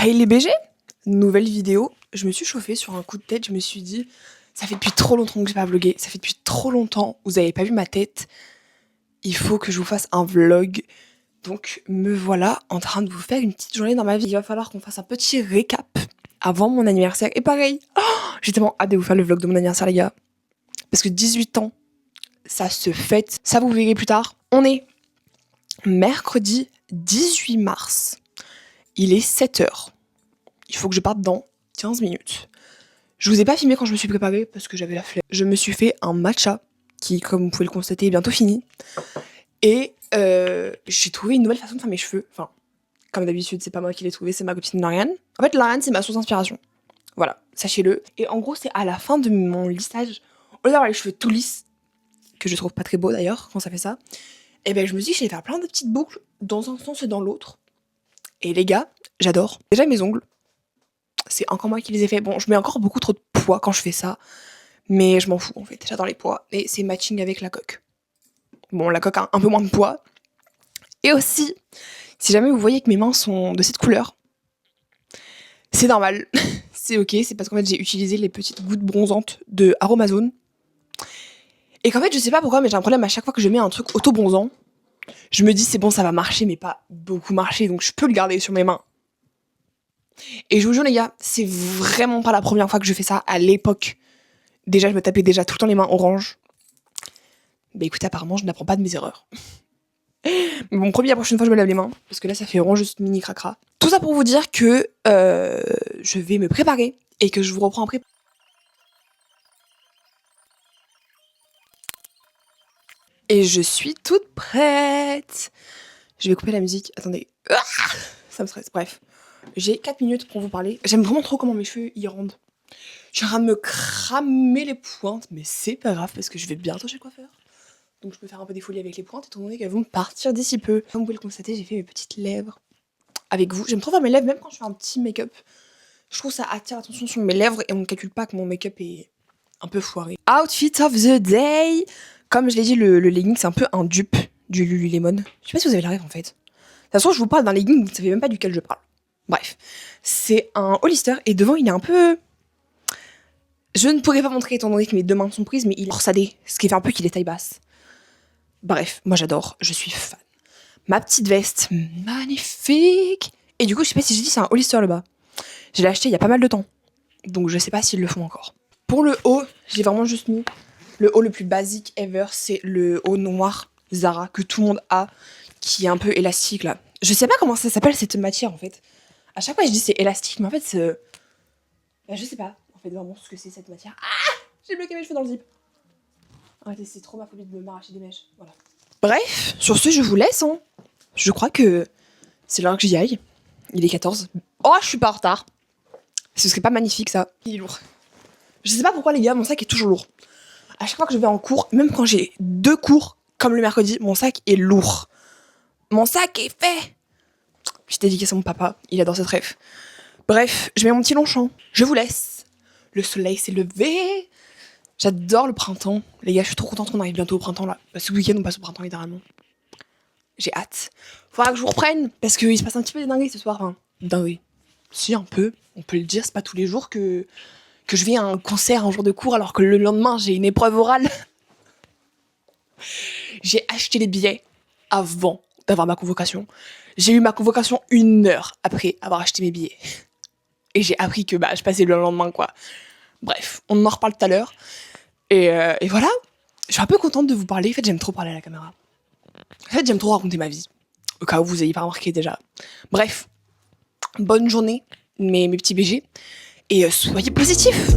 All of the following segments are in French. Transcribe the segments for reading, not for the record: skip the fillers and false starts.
Hey les BG, nouvelle vidéo, je me suis chauffée sur un coup de tête, je me suis dit, ça fait depuis trop longtemps que j'ai pas vlogué, ça fait depuis trop longtemps, vous avez pas vu ma tête, il faut que je vous fasse un vlog, donc me voilà en train de vous faire une petite journée dans ma vie. Il va falloir qu'on fasse un petit récap avant mon anniversaire, et pareil, j'ai tellement hâte de vous faire le vlog de mon anniversaire les gars, parce que 18 ans, ça se fête, ça vous verrez plus tard. On est mercredi 18 mars. Il est 7h. Il faut que je parte dans 15 minutes. Je vous ai pas filmé quand je me suis préparée parce que j'avais la flemme. Je me suis fait un matcha qui, comme vous pouvez le constater, est bientôt fini. Et j'ai trouvé une nouvelle façon de faire mes cheveux. Enfin, comme d'habitude, c'est pas moi qui l'ai trouvé, c'est ma copine Lauriane. En fait, Lauriane, c'est ma source d'inspiration. Voilà, sachez-le. Et en gros, c'est à la fin de mon lissage, au lieu d'avoir les cheveux tout lisses, que je trouve pas très beau d'ailleurs quand ça fait ça, et ben je me suis dit que j'allais faire plein de petites boucles dans un sens et dans l'autre. Et les gars, j'adore. Déjà mes ongles, c'est encore moi qui les ai fait. Bon, je mets encore beaucoup trop de poids quand je fais ça, mais je m'en fous en fait. J'adore les poids et c'est matching avec la coque. Bon, la coque a un peu moins de poids. Et aussi, si jamais vous voyez que mes mains sont de cette couleur, c'est normal. C'est ok, c'est parce qu'en fait j'ai utilisé les petites gouttes bronzantes de Aromazone. Et qu'en fait, je sais pas pourquoi, mais j'ai un problème à chaque fois que je mets un truc auto-bronzant. Je me dis c'est bon, ça va marcher, mais pas beaucoup marcher, donc je peux le garder sur mes mains. Et je vous jure les gars, c'est vraiment pas la première fois que je fais ça. À l'époque, déjà je me tapais déjà tout le temps les mains orange. Bah écoutez, apparemment je n'apprends pas de mes erreurs. Mais bon, promis, la prochaine fois je me lave les mains, parce que là ça fait vraiment juste mini cracra. Tout ça pour vous dire que je vais me préparer et que je vous reprends après. Et je suis toute prête. Je vais couper la musique. Attendez. Ça me stresse. Bref. J'ai 4 minutes pour vous parler. J'aime vraiment trop comment mes cheveux y rendent. Je suis en train de me cramer les pointes, mais c'est pas grave parce que je vais bientôt chez le coiffeur. Donc je peux faire un peu des folies avec les pointes étant donné qu'elles vont partir d'ici peu. Comme vous pouvez le constater, j'ai fait mes petites lèvres avec vous. J'aime trop faire mes lèvres même quand je fais un petit make-up. Je trouve que ça attire l'attention sur mes lèvres et on ne calcule pas que mon make-up est un peu foiré. Outfit of the day. Comme je l'ai dit, le legging c'est un peu un dupe du Lululemon. Je sais pas si vous avez la rêve en fait. De toute façon, je vous parle d'un legging, vous ne savez même pas duquel je parle. Bref, c'est un Hollister et devant il est un peu... Je ne pourrais pas montrer étant donné que mes deux mains sont prises, mais il est corsadé, ce qui fait un peu qu'il est taille basse. Bref, moi j'adore, je suis fan. Ma petite veste, magnifique. Et du coup, je sais pas si j'ai dit c'est un Hollister le bas. Je l'ai acheté il y a pas mal de temps, donc je sais pas s'ils le font encore. Pour le haut, j'ai vraiment juste mis le haut le plus basique ever, c'est le haut noir Zara que tout le monde a, qui est un peu élastique là. Je sais pas comment ça s'appelle cette matière en fait. À chaque fois je dis c'est élastique, mais en fait c'est... Bah, je sais pas en fait vraiment ce que c'est cette matière. Ah, j'ai bloqué mes cheveux dans le zip. Arrêtez, c'est trop ma phobie de m'arracher des mèches. Voilà. Bref, sur ce je vous laisse hein. Je crois que c'est l'heure que j'y aille. Il est 14. Oh, je suis pas en retard. Ce serait pas magnifique ça. Il est lourd. Je sais pas pourquoi les gars, mon sac est toujours lourd. À chaque fois que je vais en cours, même quand j'ai 2 cours, comme le mercredi, mon sac est lourd. Mon sac est fait. Je dédicace à mon papa, il adore cette rêve. Bref, je mets mon petit Longchamp. Je vous laisse. Le soleil s'est levé. J'adore le printemps. Les gars, je suis trop contente qu'on arrive bientôt au printemps là. Parce que ce week-end, on passe au printemps littéralement. J'ai hâte. Faudra que je vous reprenne, parce qu'il se passe un petit peu des dingueries ce soir. Enfin, dingueries. Si, un peu. On peut le dire, c'est pas tous les jours que je vais à un concert un jour de cours alors que le lendemain j'ai une épreuve orale. J'ai acheté les billets avant d'avoir ma convocation. J'ai eu ma convocation 1 heure après avoir acheté mes billets. Et j'ai appris que je passais le lendemain quoi. Bref, on en reparle tout à l'heure. Et voilà, je suis un peu contente de vous parler. En fait, j'aime trop parler à la caméra. En fait, j'aime trop raconter ma vie. Au cas où vous n'ayez pas remarqué déjà. Bref, bonne journée mes petits BG. Et soyez positifs.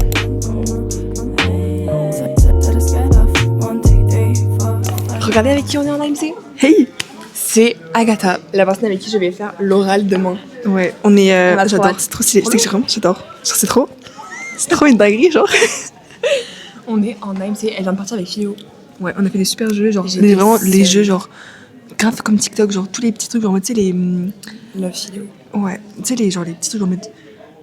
Regardez avec qui on est en AMC. Hey, c'est Agatha, la personne avec qui je vais faire l'oral demain. Ouais, on est... j'adore, hâte. c'est trop stylé, c'est vraiment, j'adore. Genre, c'est trop une dinguerie, genre. On est en AMC, elle vient de partir avec Philo. Ouais, on a fait des super jeux, genre, J'étais mais vraiment les seule. jeux, genre, grave comme TikTok, genre tous les petits trucs, genre, en mode, tu sais, les. La vidéo. Ouais, tu sais, les petits trucs en mode.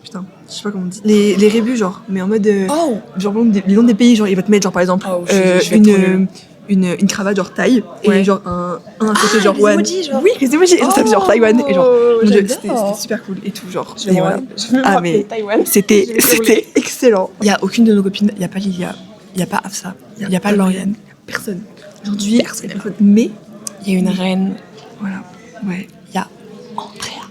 Putain, je sais pas comment on dit. Les rébus, genre, mais en mode. Oh Genre, les noms des pays, genre, il va te mettre, genre, par exemple, Oh, je vais être trop nulle. une cravate, genre, taille, Ouais. et genre, un côté, genre, les one. emojis, genre. Oui, les emojis, et ça s'appelle genre Taïwan, et genre, mon Dieu, j'adore. c'était super cool, et tout, genre. Je vais et me voilà. rappeler Ah, mais Taïwan. c'était Je vais hurler. excellent. Il y a aucune de nos copines, il y a pas Lilia, il y a pas Afsa, il y a pas Lauriane. Personne. Aujourd'hui, Personne. personne. Mais, Il y a une reine, voilà, ouais. il y a Andrea.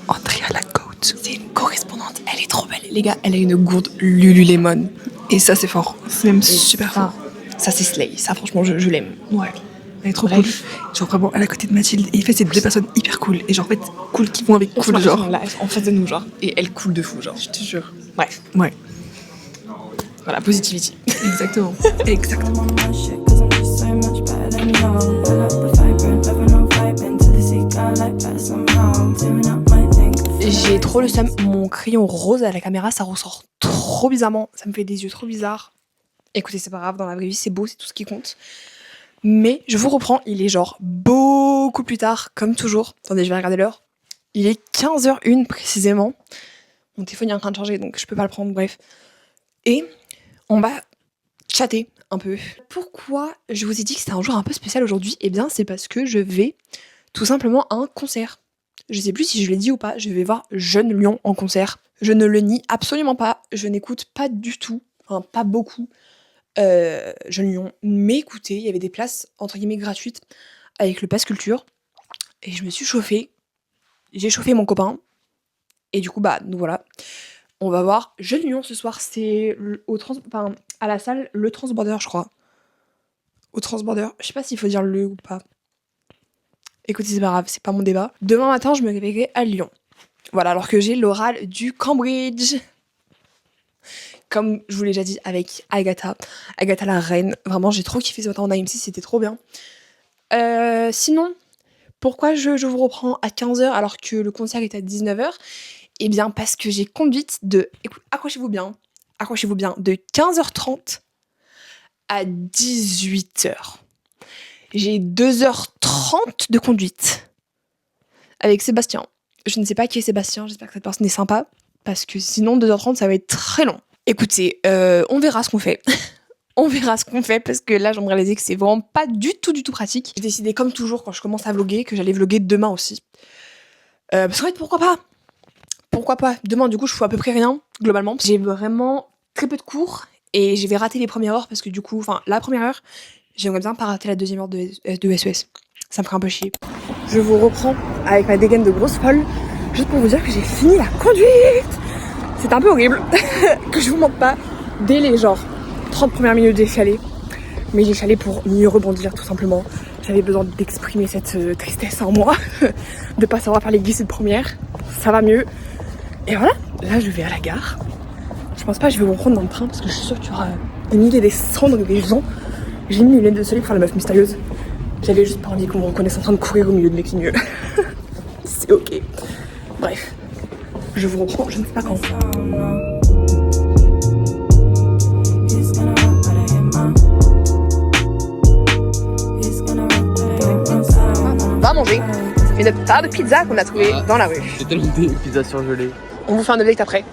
Andrea la goat. C'est une correspondante, elle est trop belle. Les gars, elle a une gourde Lululemon. Et ça, c'est fort. C'est même super fort. Ça c'est Slay, ça franchement je l'aime. Ouais. Elle est trop Bref. cool. Genre vraiment, elle est à côté de Mathilde. Et en fait, c'est deux personnes hyper cool. Et genre, en fait, cool qui vont avec cool, genre. Là, en face de nous, genre. Et elle coule de fou, genre, je te jure. Bref, Ouais. voilà, positivity. Exactement. Exactement. J'ai trop le seum. Mon crayon rose à la caméra, ça ressort trop bizarrement. Ça me fait des yeux trop bizarres. Écoutez, c'est pas grave, dans la vraie vie, c'est beau, c'est tout ce qui compte. Mais je vous reprends, il est genre beaucoup plus tard, comme toujours. Attendez, je vais regarder l'heure. Il est 15h01 précisément. Mon téléphone est en train de charger, donc je peux pas le prendre, bref. Et on va chatter un peu. Pourquoi je vous ai dit que c'était un jour un peu spécial aujourd'hui? Eh bien, c'est parce que je vais tout simplement à un concert. Je sais plus si je l'ai dit ou pas, je vais voir Jeune Lion en concert. Je ne le nie absolument pas, je n'écoute pas du tout, enfin pas beaucoup, Jeune Lion. Mais écoutez, il y avait des places entre guillemets gratuites avec le pass culture. Et je me suis chauffée. J'ai chauffé mon copain. Et du coup, bah, nous voilà. On va voir Jeune Lion ce soir. C'est à la salle Le Transborder, je crois. Au Transborder. Je sais pas s'il faut dire le ou pas. Écoutez, c'est pas grave, c'est pas mon débat. Demain matin, je me réveillerai à Lyon. Voilà, alors que j'ai l'oral du Cambridge. Comme je vous l'ai déjà dit avec Agatha. Agatha la reine. Vraiment, j'ai trop kiffé ce matin en AMC, c'était trop bien. Sinon, pourquoi je vous reprends à 15h alors que le concert est à 19h? Eh bien, parce que j'ai conduite de... Accrochez-vous bien, de 15h30 à 18h. J'ai 2h30 de conduite avec Sébastien. Je ne sais pas qui est Sébastien, j'espère que cette personne est sympa, parce que sinon 2h30 ça va être très long. Écoutez, on verra ce qu'on fait. On verra ce qu'on fait, parce que là j'aimerais réaliser que c'est vraiment pas du tout pratique. J'ai décidé comme toujours quand je commence à vlogger que j'allais vlogger demain aussi. Parce qu'en fait pourquoi pas. Demain du coup je fous à peu près rien, globalement. J'ai vraiment très peu de cours, et je vais rater les premières heures, parce que du coup, enfin la première heure, j'aimerais bien pas rater la deuxième heure de SES. Ça me ferait un peu chier. Je vous reprends avec ma dégaine de grosse folle, juste pour vous dire que j'ai fini la conduite. C'est un peu horrible, que je vous montre pas, dès les genre 30 premières minutes j'ai chialé. Mais j'ai chialé pour mieux rebondir, tout simplement. J'avais besoin d'exprimer cette tristesse en moi, de pas savoir parler glisser de première. Ça va mieux. Et voilà, là je vais à la gare. Je pense pas que je vais vous reprendre dans le train, parce que je suis sûre qu'il y aura des milliers des cendres des gens. J'ai mis mes lunettes de soleil pour faire la meuf mystérieuse. J'avais juste pas envie qu'on me reconnaisse en train de courir au milieu de l'équigneux. C'est ok. Bref, je vous reprends, je ne sais pas quand. On va manger une part de pizza qu'on a trouvée dans la rue. J'ai tellement des pizzas surgelées. On vous fait un update après.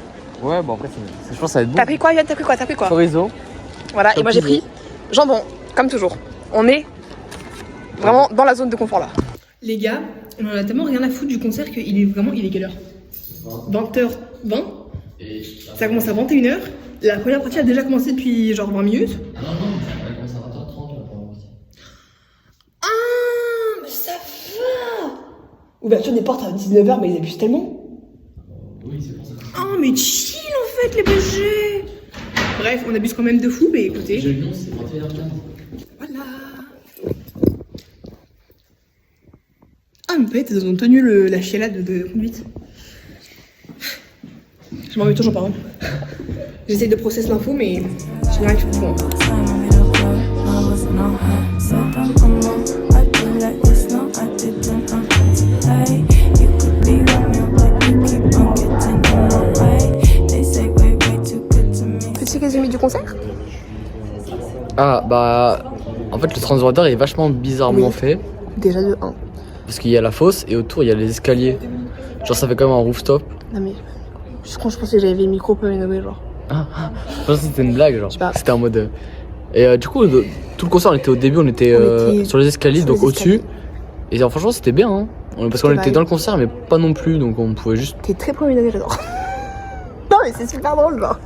Ouais, bon après, je pense que ça va être bon. T'as pris quoi, Yann? T'as pris quoi? Chorizo. Voilà, et moi j'ai pris jambon, comme toujours. On est vraiment dans la zone de confort là. Les gars, on en a tellement rien à foutre du concert qu'il est quelle heure? 20h20. Ça commence à 21h. La première partie a déjà commencé depuis genre 20 minutes. Ah non, elle commence à 20h30 la première partie. Ah, mais ça va. Ouverture des portes à 19h, mais ils abusent tellement. Oui, c'est pour ça. Oh, mais chill en fait, les BG. Bref, on abuse quand même de fou, mais écoutez. Je l'annonce, c'est 21h15. Voilà. Ah, mais peut-être ils ont tenu la chialade de conduite. Je m'en mets toujours pas. Hein. J'essaie de process l'info, mais je n'y arrive pas. Bon. Petit résumé du concert? Ah bah, en fait fait, le transborder est vachement bizarrement Oui. fait. Déjà de 1. Parce qu'il y a la fosse et autour, il y a les escaliers. Genre, ça fait comme un rooftop. Non mais, je pensais que j'avais le micro pas énervé genre. Je pensais que c'était une blague, genre. Je sais pas. C'était en mode. Et du coup, tout le concert, on était au début, on était sur les escaliers, sur donc les au-dessus. escaliers. Et franchement, c'était bien, hein. Parce qu'on C'était était vibe. dans le concert, mais pas non plus, donc on pouvait juste. T'es très premier degré, j'adore. Non mais c'est super drôle genre.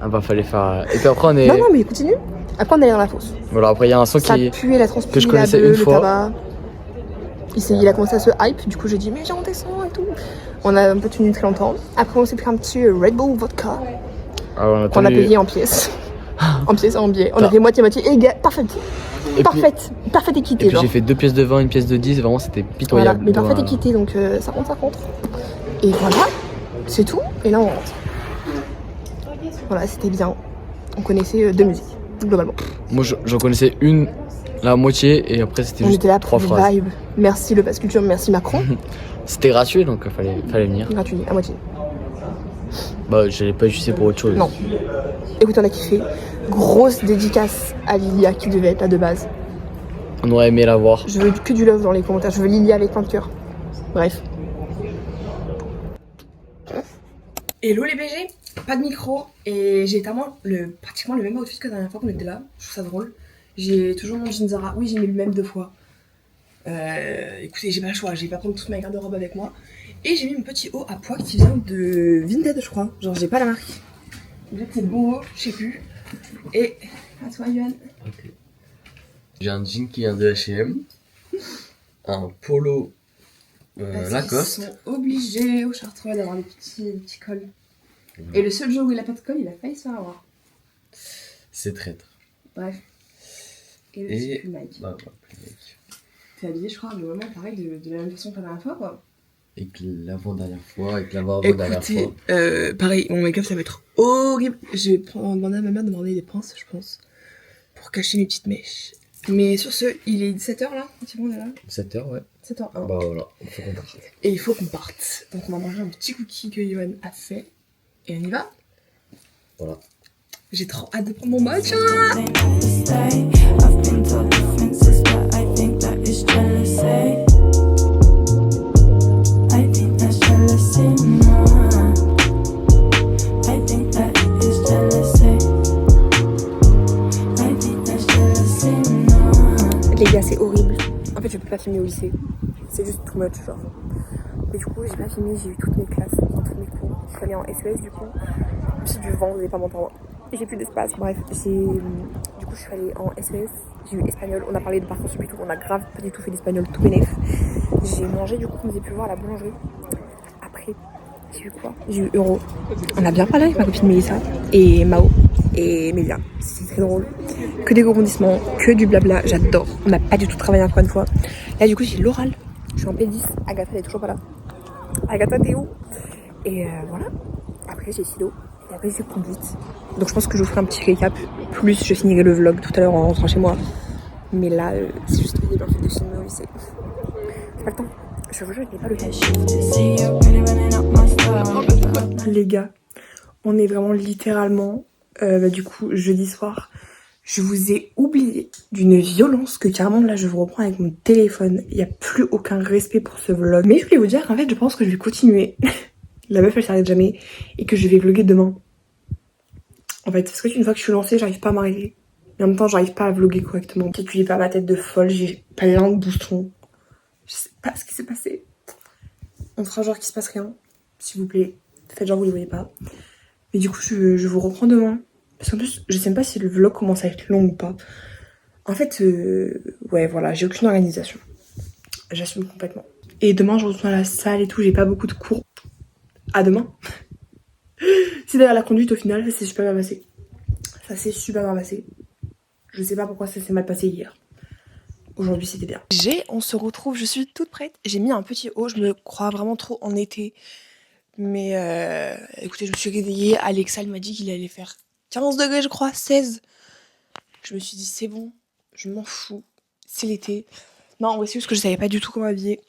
Ah bah, fallait faire. Et puis après, on est. Non mais continue. Après on est allé dans la fosse. Voilà, après, il y a un son Ça qui. puait la transpi, que je la connaissais beuh, une le fois. tabac. Il a commencé à se hype, du coup j'ai dit mais j'en descends et tout. On a un peu tenu très longtemps. Après on s'est pris un petit Red Bull vodka Ah, on a qu'on a tenu- payé en pièces. En pièces, en billets. On a T'as- fait moitié-moitié. Parfaite. Et puis- Parfaite équité Et puis genre. j'ai fait 2 pièces de 20, une pièce de 10, vraiment c'était Voilà, pitoyable. mais parfaite Voilà. équité donc ça compte. Et voilà, c'est tout. Et là on rentre. Voilà, c'était bien. On connaissait 2 musiques, globalement. Moi j'en connaissais une, la moitié, et après c'était On juste était là 3 pour phrases. vibe. Merci le pass culture, merci Macron. C'était gratuit donc fallait venir. Gratuit, à moitié. Bah j'allais pas utiliser pour autre chose. Non. Écoute, on a kiffé. Grosse dédicace à Lilia qui devait être là de base. On aurait aimé la voir. Je veux que du love dans les commentaires. Je veux Lilia avec plein de cœur. Bref. Hello les BG, pas de micro et j'ai pratiquement le même outfit que la dernière fois qu'on était là. Je trouve ça drôle. J'ai toujours mon jean Zara. Oui, j'ai mis le même 2 fois. Écoutez, j'ai pas le choix. J'ai pas prendre toute ma garde-robe avec moi. Et j'ai mis mon petit haut à poids qui vient de Vinted, je crois. Genre, j'ai pas la marque. Peut-être c'est le bon haut, je sais plus. Et à toi, Yuan. J'ai un jean qui vient de H&M, un polo Parce Lacoste. qu'ils sont obligés au Chartreux d'avoir des petits cols. Et le seul jour où il a pas de col, il a failli se faire avoir. C'est traître. Bref. Et le Et- petit pull Nike. Bah, plus mec. T'es habillé, je crois, globalement pareil, de la même façon que la dernière fois, quoi. Et que l'avant-dernière fois, et que l'avant-dernière fois. Écoutez, pareil, mon make-up ça va être horrible. Je vais demander à ma mère de demander des pinces, je pense, pour cacher mes petites mèches. Mais sur ce, il est 17h là, effectivement, on est là. 7h, ouais. 7h01. Bah voilà, il faut qu'on parte. Et il faut qu'on parte. Donc on va manger un petit cookie que Yohan a fait. Et on y va. Voilà. J'ai trop hâte de prendre mon match. Stay. I've been told differences, but I think that is jealousy. I think that's jealousy, no. I think that is jealousy. I think that's jealousy, no. Les gars, c'est horrible. En fait, je peux pas filmer au lycée. C'est juste too much, genre. Mais du coup, j'ai pas filmé, j'ai eu toutes mes classes, enfin, tous mes cours. Je suis allée en SES, du coup. J'ai du vent, vous allez pas m'entendre. J'ai plus d'espace, bref. Du coup, je suis allée en SES. J'ai eu espagnol, on a parlé de Parcoursup et tout. On a grave pas du tout fait l'espagnol, tout bénef. J'ai mangé, du coup, comme vous avez pu voir à la boulangerie. Après, j'ai eu quoi? J'ai eu Euro. On a bien parlé avec ma copine Mélissa et Mao et Mélia. C'est très drôle. Que des rebondissements, que du blabla, j'adore. On n'a pas du tout travaillé encore une fois. Là, du coup, j'ai l'oral. Je suis en P10. Agatha, elle est toujours pas là. Agatha, t'es où? Et voilà. Après, j'ai Silo. Et après, j'ai conduite. Donc, je pense que je vous ferai un petit récap. Plus, je finirai le vlog tout à l'heure en rentrant chez moi. Mais là, c'est juste pénible en fait de filmer au lycée. J'ai pas le temps. Je vous jure, je n'ai pas le temps. See you really running up my style. Les gars, on est vraiment littéralement, du coup, jeudi soir. Je vous ai oublié d'une violence que carrément là je vous reprends avec mon téléphone. Il n'y a plus aucun respect pour ce vlog. Mais je voulais vous dire qu'en fait je pense que je vais continuer. La meuf elle s'arrête jamais. Et que je vais vlogger demain. En fait, parce qu'une fois que je suis lancée, j'arrive pas à m'arrêter. Et en même temps, j'arrive pas à vlogger correctement. Calculez pas ma tête de folle, j'ai plein de boutons. Je sais pas ce qui s'est passé. On fera genre qu'il se passe rien. S'il vous plaît. Faites genre vous les voyez pas. Mais du coup, je vous reprends demain. Parce qu'en plus, je sais même pas si le vlog commence à être long ou pas. En fait, ouais, voilà, j'ai aucune organisation. J'assume complètement. Et demain, je retourne à la salle et tout, j'ai pas beaucoup de cours. À demain. C'est d'ailleurs la conduite, au final, ça s'est super bien passé. Ça s'est super bien passé. Je sais pas pourquoi ça s'est mal passé hier. Aujourd'hui, c'était bien. On se retrouve, je suis toute prête. J'ai mis un petit haut, je me crois vraiment trop en été. Mais écoutez, je me suis réveillée. Alexa, elle m'a dit qu'il allait faire 15 degrés, je crois, 16. Je me suis dit, c'est bon, je m'en fous, c'est l'été. Non, ouais, c'est juste que je savais pas du tout comment m'habiller.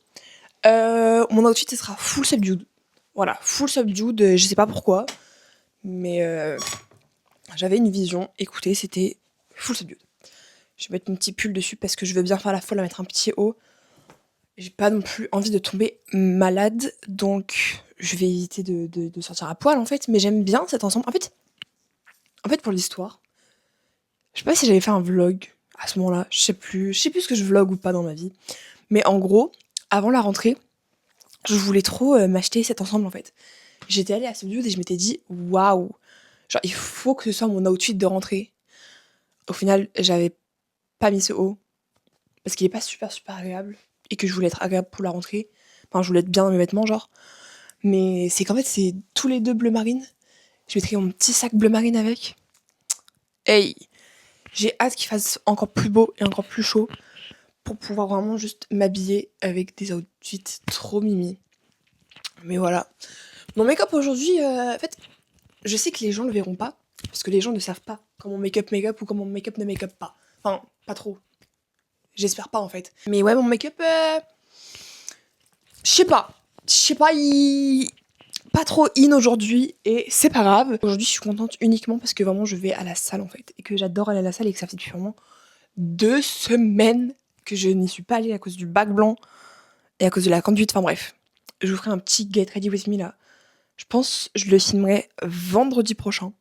Mon outfit, ce sera full subdued. Voilà, full subdued, je sais pas pourquoi. Mais j'avais une vision, écoutez, c'était full subdued. Je vais mettre mon petit pull dessus parce que je veux bien faire la folle à mettre un petit haut. J'ai pas non plus envie de tomber malade, donc je vais éviter de sortir à poil en fait. Mais j'aime bien cet ensemble. En fait pour l'histoire, je sais pas si j'avais fait un vlog à ce moment-là. Je sais plus ce que je vlog ou pas dans ma vie. Mais en gros, avant la rentrée, je voulais trop m'acheter cet ensemble en fait. J'étais allée à ce dude et je m'étais dit waouh, genre il faut que ce soit mon outfit de rentrée. Au final, j'avais pas mis ce haut parce qu'il est pas super agréable et que je voulais être agréable pour la rentrée. Enfin, je voulais être bien dans mes vêtements genre. Mais c'est qu'en fait, c'est tous les deux bleu marine. Je mettrai mon petit sac bleu marine avec. Hey, j'ai hâte qu'il fasse encore plus beau et encore plus chaud pour pouvoir vraiment juste m'habiller avec des outfits trop mimi. Mais voilà. Mon make-up aujourd'hui, en fait, je sais que les gens le verront pas, parce que les gens ne savent pas comment make-up ou comment mon make-up ne make-up pas. Enfin, pas trop. J'espère pas en fait. Mais ouais, mon make-up, je sais pas, pas trop in aujourd'hui et c'est pas grave. Aujourd'hui, je suis contente uniquement parce que vraiment je vais à la salle en fait et que j'adore aller à la salle et que ça fait depuis vraiment 2 semaines que je n'y suis pas allée à cause du bac blanc et à cause de la conduite. Enfin bref, je vous ferai un petit Get Ready With Me là. Je pense que je le filmerai vendredi prochain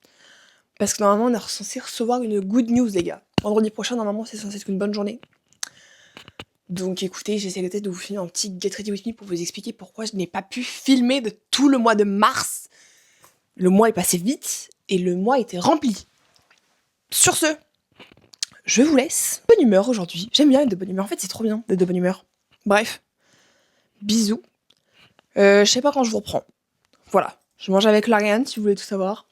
parce que normalement on est censé recevoir une good news les gars. Vendredi prochain normalement c'est censé être une bonne journée. Donc écoutez, j'essaie peut-être de vous filmer un petit Get Ready With Me pour vous expliquer pourquoi je n'ai pas pu filmer de tout le mois de mars. Le mois est passé vite et le mois était rempli. Sur ce, je vous laisse. Bonne humeur aujourd'hui. J'aime bien être de bonne humeur. En fait, c'est trop bien d'être de bonne humeur. Bref, bisous. Je sais pas quand je vous reprends. Voilà, je mange avec Lauriane si vous voulez tout savoir.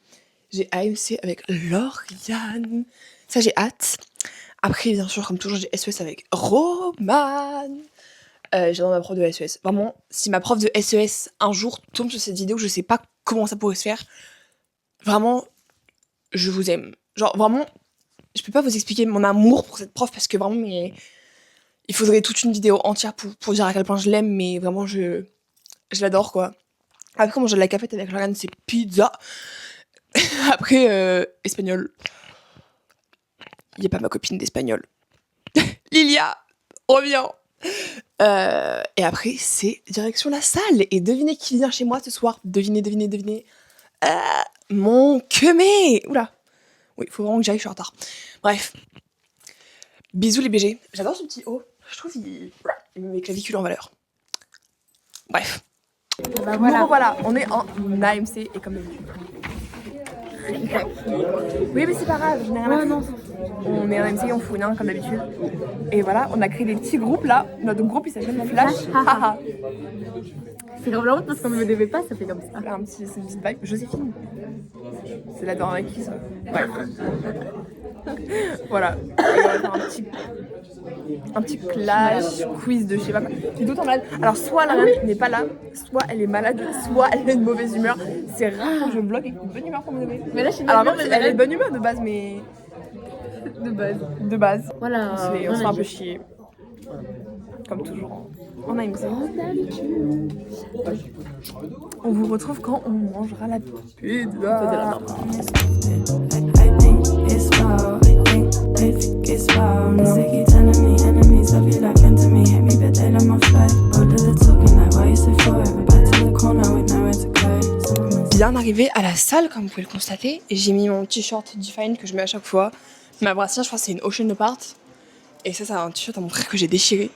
J'ai AMC avec Lauriane. Ça, j'ai hâte. Après, bien sûr, comme toujours, j'ai SES avec Roman. J'adore ma prof de SES. Vraiment, si ma prof de SES un jour tombe sur cette vidéo, je sais pas comment ça pourrait se faire. Vraiment, je vous aime. Genre, vraiment, je peux pas vous expliquer mon amour pour cette prof parce que vraiment, mais il faudrait toute une vidéo entière pour dire à quel point je l'aime, mais vraiment, je l'adore, quoi. Après, manger de la cafette avec Lauriane, c'est pizza. Après, espagnol. Il n'y a pas ma copine d'espagnol. Lilia, reviens. Et après, c'est direction la salle. Et devinez qui vient chez moi ce soir. Devinez. Mon quemé. Oula. Oui, il faut vraiment que j'aille, je suis en retard. Bref. Bisous les BG. J'adore ce petit haut. Je trouve qu'il met mes clavicules en valeur. Bref. Bah voilà, on est en AMC et comme d'habitude. Oui, mais c'est pas grave, je n'ai rien à foutre. On est en AMC, on fout rien comme d'habitude. Et voilà, on a créé des petits groupes là. Notre groupe il s'appelle Flash. C'est grave la honte parce qu'on ne me devait pas, ça fait comme ça. C'est une petite vibe. Joséphine. C'est la dent avec qui ça. Ouais. Voilà. Et on va faire un petit clash, quiz de je sais pas quoi. J'ai d'autant malade. Alors soit la reine n'est pas là, soit elle est malade, soit elle est de mauvaise humeur. C'est rare que je bloque avec une bonne humeur pour me donner. Mais là, je suis alors même elle est de bonne humeur de base, mais de base. Voilà. On se fait un peu chier. Comme toujours. On a une On vous retrouve quand on mangera la pizza. I think it's foul. They think it's foul. No. They keep telling me enemies of you like to me. Hit me, but they let my flight. All of the talking like why you say forever. Back to the corner with nowhere to go. Bien arrivé à la salle, comme vous pouvez le constater. Et j'ai mis mon t-shirt Define que je mets à chaque fois. Ma brassière, je crois que c'est une Ocean Apart. Et ça, c'est un t-shirt à mon frère que j'ai déchiré.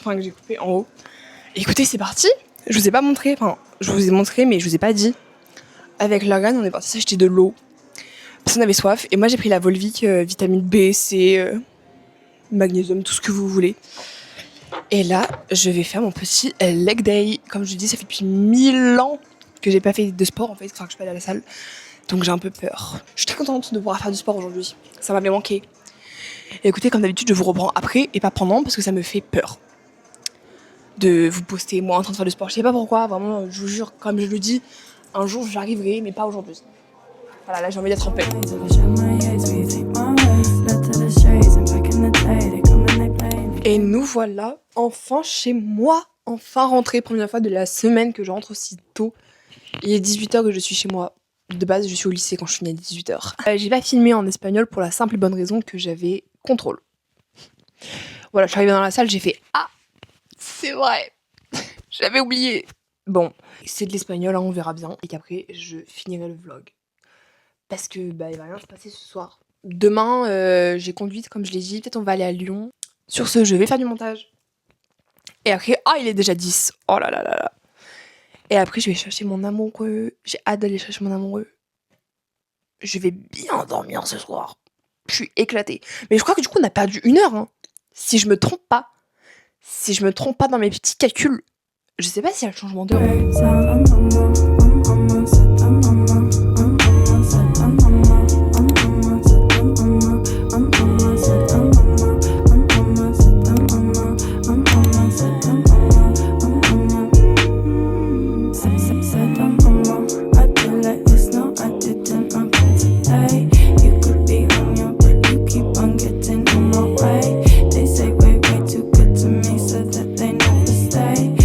Enfin, que j'ai coupé en haut. Et écoutez, c'est parti. Je vous ai pas montré. Enfin, je vous ai montré, mais je vous ai pas dit. Avec Logan, on est parti s'acheter de l'eau. Parce qu'on avait soif. Et moi, j'ai pris la Volvic, vitamine B, C, magnésium, tout ce que vous voulez. Et là, je vais faire mon petit leg day. Comme je vous dis, ça fait depuis 1000 ans que j'ai pas fait de sport, en fait. Enfin, que je suis pas allée à la salle. Donc, j'ai un peu peur. Je suis très contente de pouvoir faire du sport aujourd'hui. Ça m'avait manqué. Et écoutez, comme d'habitude, je vous reprends après et pas pendant parce que ça me fait peur de vous poster moi en train de faire du sport. Je sais pas pourquoi, vraiment, je vous jure, comme je le dis, un jour j'arriverai, mais pas aujourd'hui. Voilà, là j'ai envie d'être en paix. Et nous voilà enfin chez moi, enfin rentrée, première fois de la semaine que je rentre aussi tôt. Il est 18h que je suis chez moi. De base, je suis au lycée quand je finis à 18h. J'ai pas filmé en espagnol pour la simple et bonne raison que j'avais contrôle. Voilà, je suis arrivée dans la salle, j'ai fait ah, c'est vrai, j'avais oublié. Bon, c'est de l'espagnol, hein, on verra bien. Et qu'après, je finirai le vlog. Parce que il va rien se passer ce soir. Demain, j'ai conduite, comme je l'ai dit. Peut-être on va aller à Lyon. Sur ce, je vais faire du montage. Et après, il est déjà 10. Oh là là là là. Et après, je vais chercher mon amoureux. J'ai hâte d'aller chercher mon amoureux. Je vais bien dormir ce soir. Je suis éclatée. Mais je crois que du coup, on a perdu 1 heure. Hein. Si je me trompe pas. Si je me trompe pas dans mes petits calculs. Je sais pas s'il y a le changement d'heure. They say way too good to me, so that they never stay.